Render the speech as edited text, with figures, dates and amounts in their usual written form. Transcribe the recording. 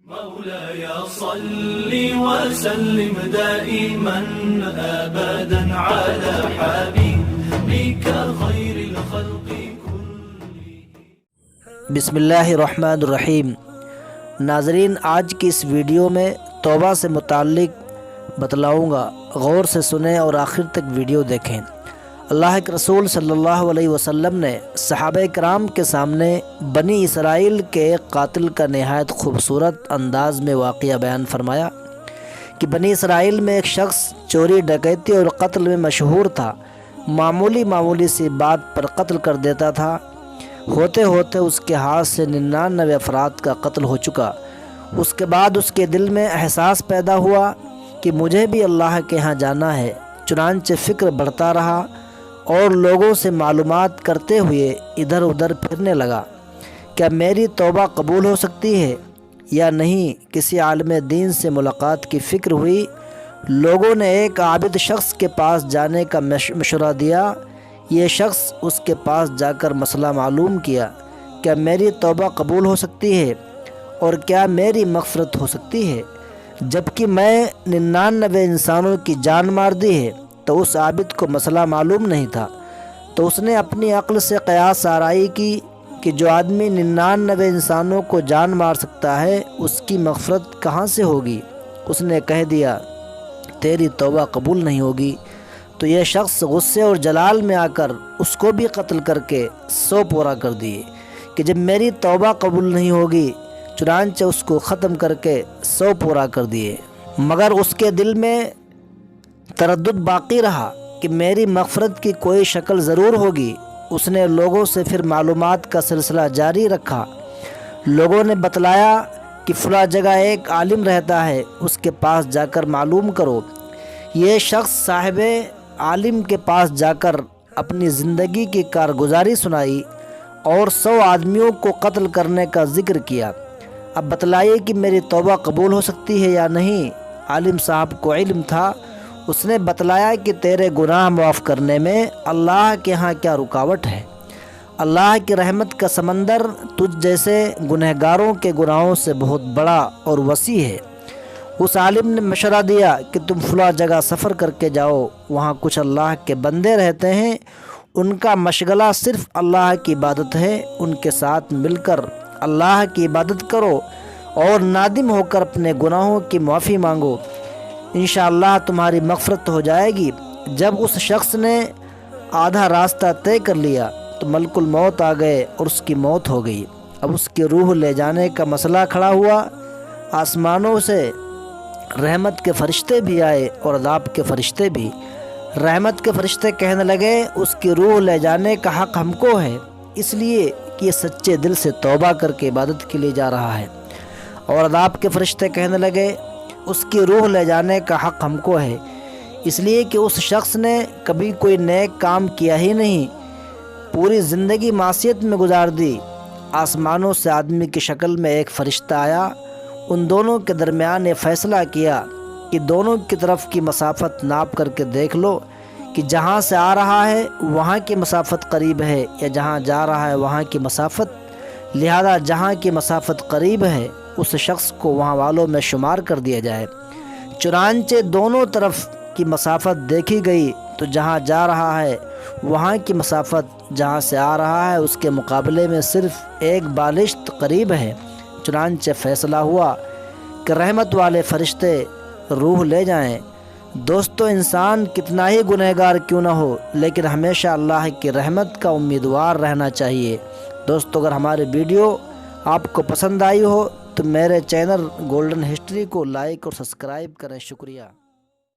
مولاي صل وسلم دائما أبدا على حبيبك خير الخلق كلهم. بسم اللہ الرحمن الرحیم. ناظرین، آج کی اس ویڈیو میں توبہ سے متعلق بتلاؤں گا، غور سے سنیں اور آخر تک ویڈیو دیکھیں. اللہ کے رسول صلی اللہ علیہ وسلم نے صحابہ کرام کے سامنے بنی اسرائیل کے ایک قاتل کا نہایت خوبصورت انداز میں واقعہ بیان فرمایا کہ بنی اسرائیل میں ایک شخص چوری، ڈکیتی اور قتل میں مشہور تھا. معمولی سی بات پر قتل کر دیتا تھا. ہوتے ہوتے اس کے ہاتھ سے 99 افراد کا قتل ہو چکا. اس کے بعد اس کے دل میں احساس پیدا ہوا کہ مجھے بھی اللہ کے ہاں جانا ہے. چنانچہ فکر بڑھتا رہا اور لوگوں سے معلومات کرتے ہوئے ادھر ادھر پھرنے لگا. کیا میری توبہ قبول ہو سکتی ہے یا نہیں؟ کسی عالم دین سے ملاقات کی فکر ہوئی. لوگوں نے ایک عابد شخص کے پاس جانے کا مشورہ دیا. یہ شخص اس کے پاس جا کر مسئلہ معلوم کیا. کیا میری توبہ قبول ہو سکتی ہے اور کیا میری مغفرت ہو سکتی ہے جبکہ میں 99 انسانوں کی جان مار دی ہے؟ تو اس عابد کو مسئلہ معلوم نہیں تھا. تو اس نے اپنی عقل سے قیاس آرائی کی کہ جو آدمی 99 انسانوں کو جان مار سکتا ہے اس کی مغفرت کہاں سے ہوگی؟ اس نے کہہ دیا تیری توبہ قبول نہیں ہوگی. تو یہ شخص غصے اور جلال میں آ کر اس کو بھی قتل کر کے 100 پورا کر دیے کہ جب میری توبہ قبول نہیں ہوگی. چنانچہ اس کو ختم کر کے 100 پورا کر دیے. مگر اس کے دل میں تردد باقی رہا کہ میری مغفرت کی کوئی شکل ضرور ہوگی. اس نے لوگوں سے پھر معلومات کا سلسلہ جاری رکھا. لوگوں نے بتلایا کہ فلاں جگہ ایک عالم رہتا ہے، اس کے پاس جا کر معلوم کرو. یہ شخص صاحب عالم کے پاس جا کر اپنی زندگی کی کارگزاری سنائی اور 100 آدمیوں کو قتل کرنے کا ذکر کیا. اب بتلائیے کہ میری توبہ قبول ہو سکتی ہے یا نہیں؟ عالم صاحب کو علم تھا. اس نے بتلایا کہ تیرے گناہ معاف کرنے میں اللہ کے ہاں کیا رکاوٹ ہے. اللہ کی رحمت کا سمندر تجھ جیسے گنہگاروں کے گناہوں سے بہت بڑا اور وسیع ہے. اس عالم نے مشورہ دیا کہ تم فلاں جگہ سفر کر کے جاؤ، وہاں کچھ اللہ کے بندے رہتے ہیں، ان کا مشغلہ صرف اللہ کی عبادت ہے. ان کے ساتھ مل کر اللہ کی عبادت کرو اور نادم ہو کر اپنے گناہوں کی معافی مانگو. انشاءاللہ تمہاری مغفرت ہو جائے گی. جب اس شخص نے آدھا راستہ طے کر لیا تو ملک الموت آ گئے اور اس کی موت ہو گئی. اب اس کی روح لے جانے کا مسئلہ کھڑا ہوا. آسمانوں سے رحمت کے فرشتے بھی آئے اور عذاب کے فرشتے بھی. رحمت کے فرشتے کہنے لگے اس کی روح لے جانے کا حق ہم کو ہے، اس لیے کہ یہ سچے دل سے توبہ کر کے عبادت کے لیے جا رہا ہے. اور عذاب کے فرشتے کہنے لگے اس کی روح لے جانے کا حق ہم کو ہے، اس لیے کہ اس شخص نے کبھی کوئی نیک کام کیا ہی نہیں، پوری زندگی معصیت میں گزار دی. آسمانوں سے آدمی کی شکل میں ایک فرشتہ آیا. ان دونوں کے درمیان یہ فیصلہ کیا کہ دونوں کی طرف کی مسافت ناپ کر کے دیکھ لو کہ جہاں سے آ رہا ہے وہاں کی مسافت قریب ہے یا جہاں جا رہا ہے وہاں کی مسافت. لہذا جہاں کی مسافت قریب ہے اس شخص کو وہاں والوں میں شمار کر دیا جائے. چنانچہ دونوں طرف کی مسافت دیکھی گئی تو جہاں جا رہا ہے وہاں کی مسافت جہاں سے آ رہا ہے اس کے مقابلے میں صرف ایک بالشت قریب ہے. چنانچہ فیصلہ ہوا کہ رحمت والے فرشتے روح لے جائیں. دوستو، انسان کتنا ہی گنہگار کیوں نہ ہو لیکن ہمیشہ اللہ کی رحمت کا امیدوار رہنا چاہیے. دوستو، اگر ہماری ویڈیو آپ کو پسند آئی ہو تو میرے چینل گولڈن ہسٹری کو لائک اور سبسکرائب کریں. شکریہ.